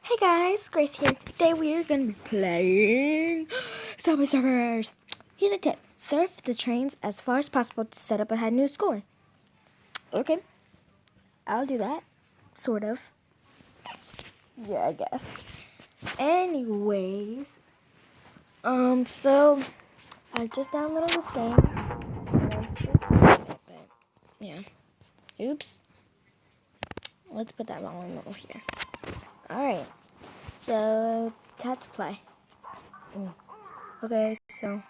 Hey guys, Grace here. Today we are going to be playing Subway Surfers. Here's a tip. Surf the trains as far as possible to set up a new score. Okay, I'll do that. Sort of. Yeah, I guess. Anyways, so I just downloaded this game. But, yeah. Oops. Let's put that volume over here. Alright, so tap to play. Okay, so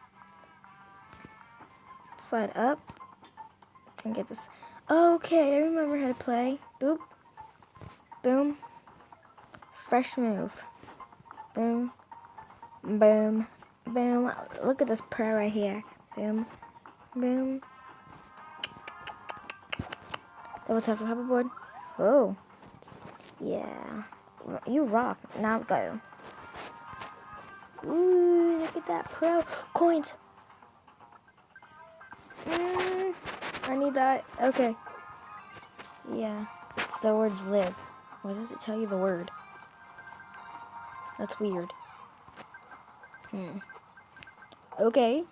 slide up. Can get this. Okay, I remember how to play. Boop. Boom. Fresh move. Boom. Boom. Boom. Look at this pro right here. Boom. Boom. Double tap the hoverboard. Oh. Yeah. You rock. Now go. Ooh, look at that pro. Coins. I need that. Okay. Yeah. It's the words live. Why does it tell you the word? That's weird. Okay.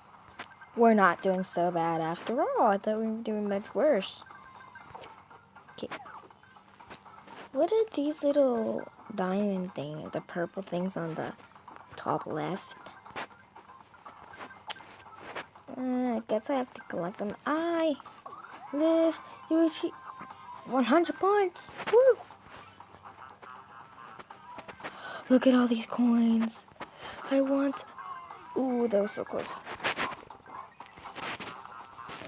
We're not doing so bad after all. I thought we were doing much worse. Okay. What are these little diamond things, the purple things on the top left? I guess I have to collect them. I live. You achieve 100 points. Woo! Look at all these coins. I want. Ooh, that was so close.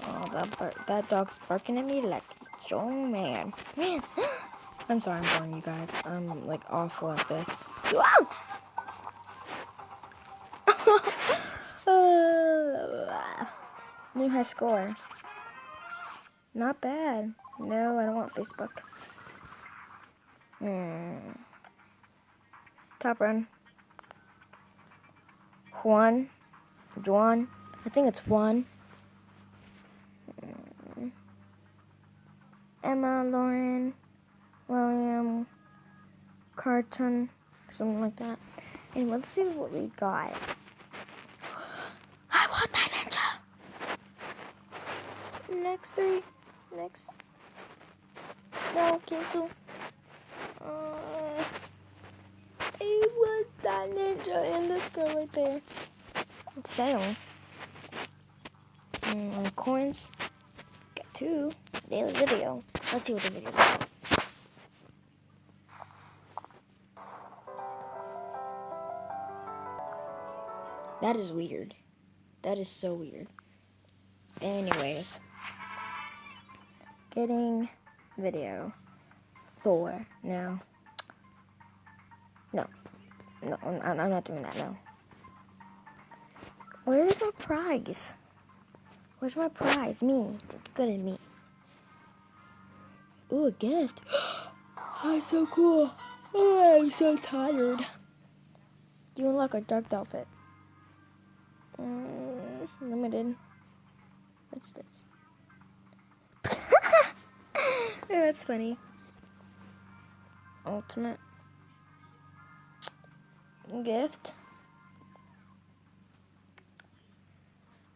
Oh, that dog's barking at me like so mad. Man. I'm sorry I'm boring you guys. I'm like awful at this. Wow! New high score. Not bad. No, I don't want Facebook. Top run. Juan. I think it's Juan. Emma, Lauren, William, Carton, something like that. And let's see what we got. I want that ninja. Next 3. Next. No, cancel. I want that ninja and this girl right there. Sale. Coins. Got 2. Daily video. Let's see what the video's about. That is weird. That is so weird. Anyways. Getting video. Thor. Now. No, I'm not doing that, no. Where's my prize? Where's my prize? Me. It's good at me. Ooh, a gift. That's so cool. Oh, I'm so tired. You unlock a dark outfit. Limited. What's this? Oh, that's funny. Ultimate. Gift.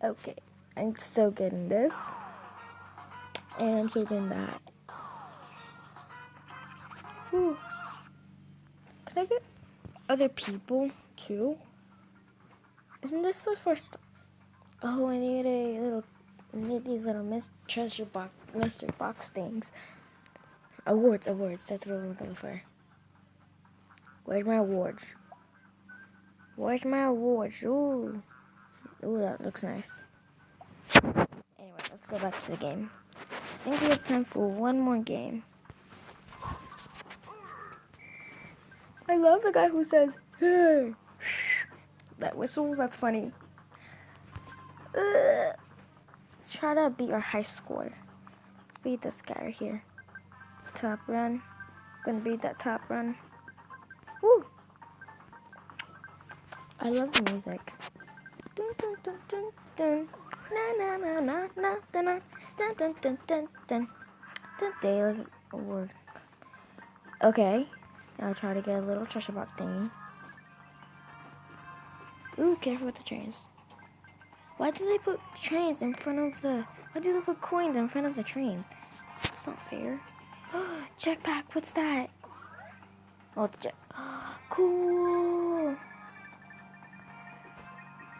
Okay. I'm so good in this. And I'm so good in that. Ooh. Can I get other people too? Isn't this the first? Oh, I need these little mystery box things. Awards. That's what I'm looking for. Where's my awards? Ooh, that looks nice. Anyway, let's go back to the game. I think we have time for one more game. I love the guy who says, "Hey." That whistles, that's funny. Let's try to beat our high score. Let's beat this guy right here. Top run. Gonna beat that top run. Woo! I love the music. Dun, dun, dun, dun, dun. Na na na na na dun, dun, dun, dun, dun, dun, dun. Daily award. Okay. I'll try to get a little treasure box thingy. Ooh, careful with the trains. Why do they put trains in front of the... Why do they put coins in front of the trains? It's not fair. Jetpack, what's that? Oh, it's a jet. Cool.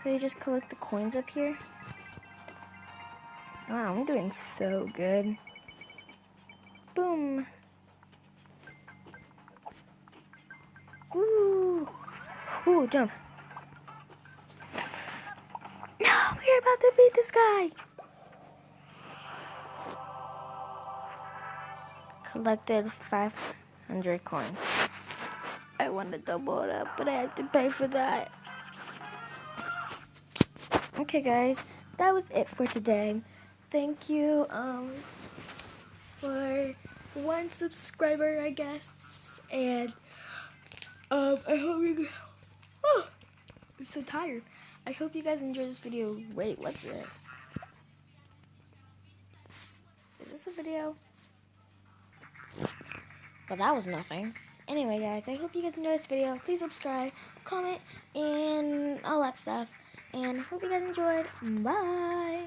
So you just collect the coins up here? Wow, I'm doing so good. Boom. Woo. Ooh, jump. No, we're about to beat this guy. Collected 500 coins. I want to double it up, but I have to pay for that. Okay, guys, that was it for today. Thank you for 1 subscriber, I guess, and I hope you. Oh, I'm so tired. I hope you guys enjoyed this video. Wait, what's this? Is this a video? Well, that was nothing. Anyway, guys, I hope you guys enjoyed this video. Please subscribe, comment, and all that stuff. And I hope you guys enjoyed. Bye.